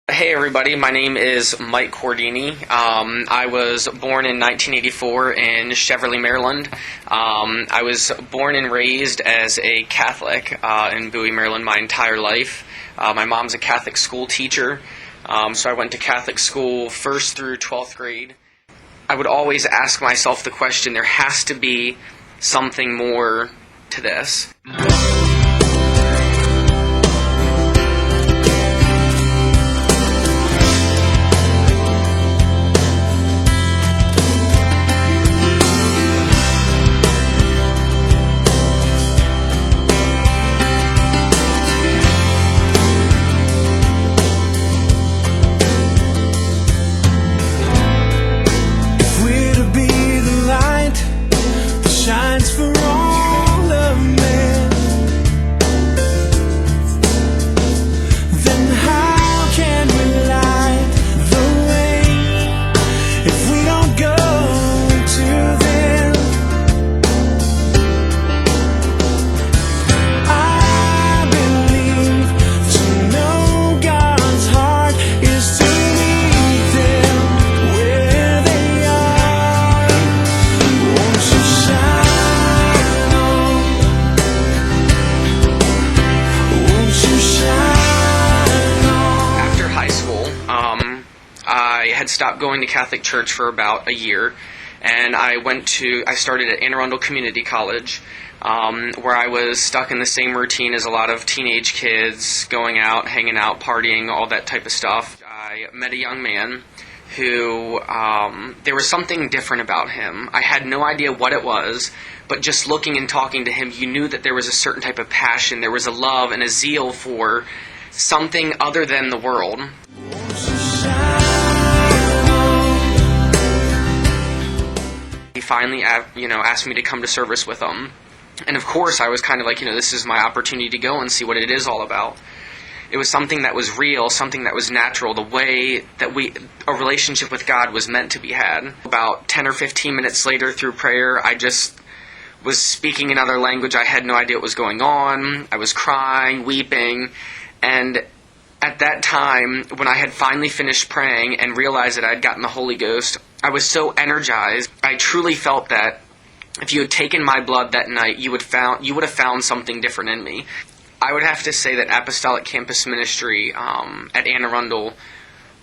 Hey everybody, my name is Mike Cordini. I was born in 1984 in Cheverly, Maryland. I was born and raised as a Catholic in Bowie, Maryland my entire life. My mom's a Catholic school teacher, so I went to Catholic school 1st through 12th grade. I would always ask myself the question, there has to be something more to this. I had stopped going to Catholic church for about a year, and I started at Anne Arundel Community College, where I was stuck in the same routine as a lot of teenage kids, going out, hanging out, partying, all that type of stuff. I met a young man who, there was something different about him. I had no idea what it was, but just looking and talking to him, you knew that there was a certain type of passion, there was a love and a zeal for something other than the world. He finally, asked me to come to service with him. And of course, I was kind of like, this is my opportunity to go and see what it is all about. It was something that was real, something that was natural, the way that a relationship with God was meant to be had. About 10 or 15 minutes later through prayer, I just was speaking another language. I had no idea what was going on. I was crying, weeping, and at that time, when I had finally finished praying and realized that I had gotten the Holy Ghost, I was so energized. I truly felt that if you had taken my blood that night, you would have found something different in me. I would have to say that Apostolic Campus Ministry at Anne Arundel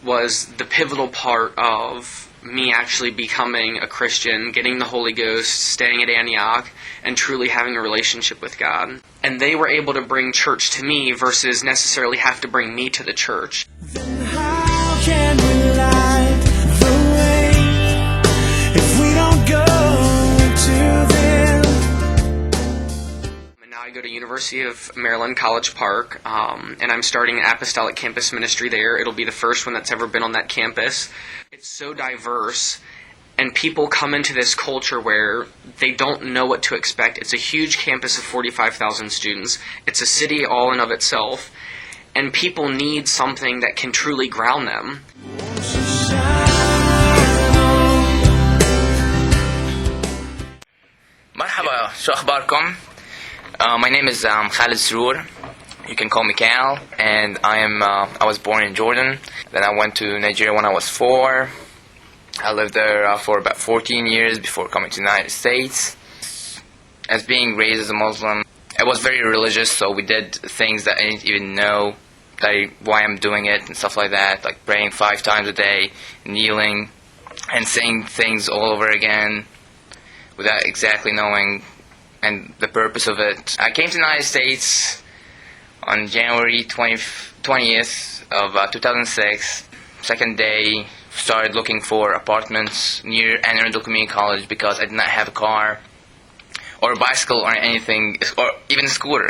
was the pivotal part of me actually becoming a Christian, getting the Holy Ghost, staying at Antioch, and truly having a relationship with God. And they were able to bring church to me versus necessarily have to bring me to the church. Then how can we light the way if we don't go to them? And now I go to University of Maryland, College Park, and I'm starting an Apostolic Campus Ministry there. It'll be the first one that's ever been on that campus. It's so diverse, and people come into this culture where they don't know what to expect. It's a huge campus of 45,000 students. It's a city all in of itself, and people need something that can truly ground them. مرحبا شو أخباركم؟ My name is Khalid Sroor. You can call me Cal, and I was born in Jordan. Then I went to Nigeria when I was 4. I lived there for about 14 years before coming to the United States. As being raised as a Muslim, I was very religious, so we did things that I didn't even know why I'm doing it and stuff like that, like praying 5 times a day, kneeling, and saying things all over again without exactly knowing and the purpose of it. I came to the United States on January 20th of 2006. Second day, started looking for apartments near Anne Arundel Community College because I did not have a car or a bicycle or anything, or even a scooter,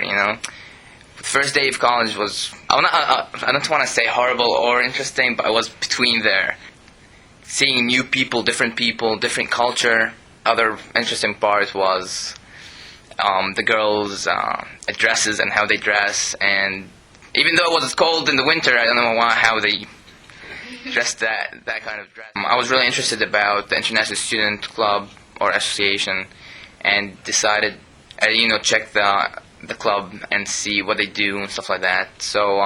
First day of college was, I don't want to say horrible or interesting, but I was between there. Seeing new people, different culture. Other interesting part was the girls' dresses and how they dress, and even though it was cold in the winter, I don't know how they dressed that kind of dress. I was really interested about the International Student Club or Association, and decided, check the club and see what they do and stuff like that. So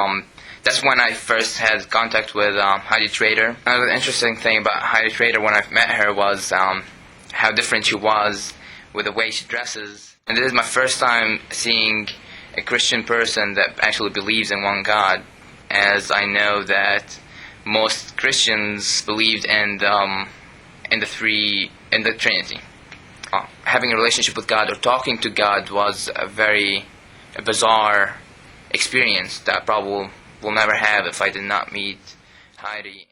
That's when I first had contact with Heidi Trader. Another interesting thing about Heidi Trader when I met her was how different she was with the way she dresses. And this is my first time seeing a Christian person that actually believes in one God, as I know that most Christians believed in the Trinity. Having a relationship with God or talking to God was a very bizarre experience that I probably will never have if I did not meet Heidi.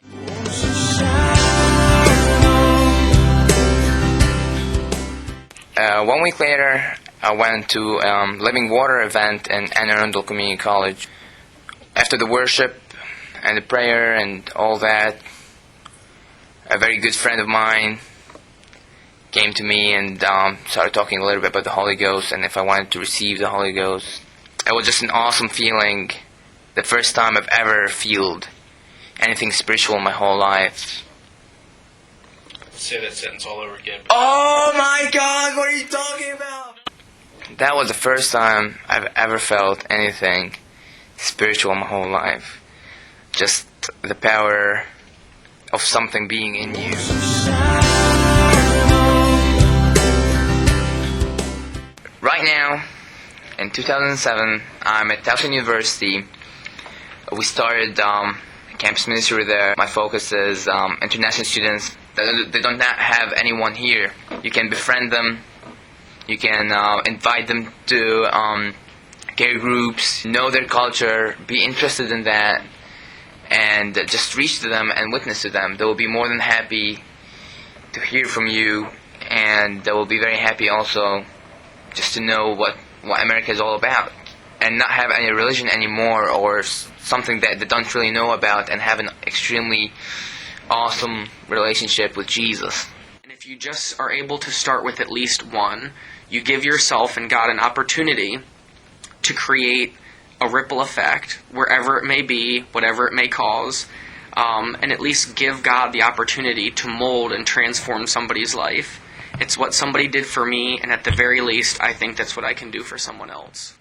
1 week later, I went to Living Water event in Anne Arundel Community College. After the worship and the prayer and all that, a very good friend of mine came to me and started talking a little bit about the Holy Ghost and if I wanted to receive the Holy Ghost. It was just an awesome feeling. The first time I've ever felt anything spiritual in my whole life. Say that sentence all over again. Oh my God, what are you talking about? That was the first time I've ever felt anything spiritual in my whole life. Just the power of something being in you. Right now, in 2007, I'm at Towson University. We started campus ministry there. My focus is international students. They don't have anyone here. You can befriend them. You can invite them to care groups, know their culture, be interested in that, and just reach to them and witness to them. They will be more than happy to hear from you, and they will be very happy also just to know what America is all about, and not have any religion anymore or something that they don't really know about, and have an extremely awesome relationship with Jesus. And if you just are able to start with at least one, you give yourself and God an opportunity to create a ripple effect wherever it may be, whatever it may cause, and at least give God the opportunity to mold and transform somebody's life. It's what somebody did for me, and at the very least, I think that's what I can do for someone else.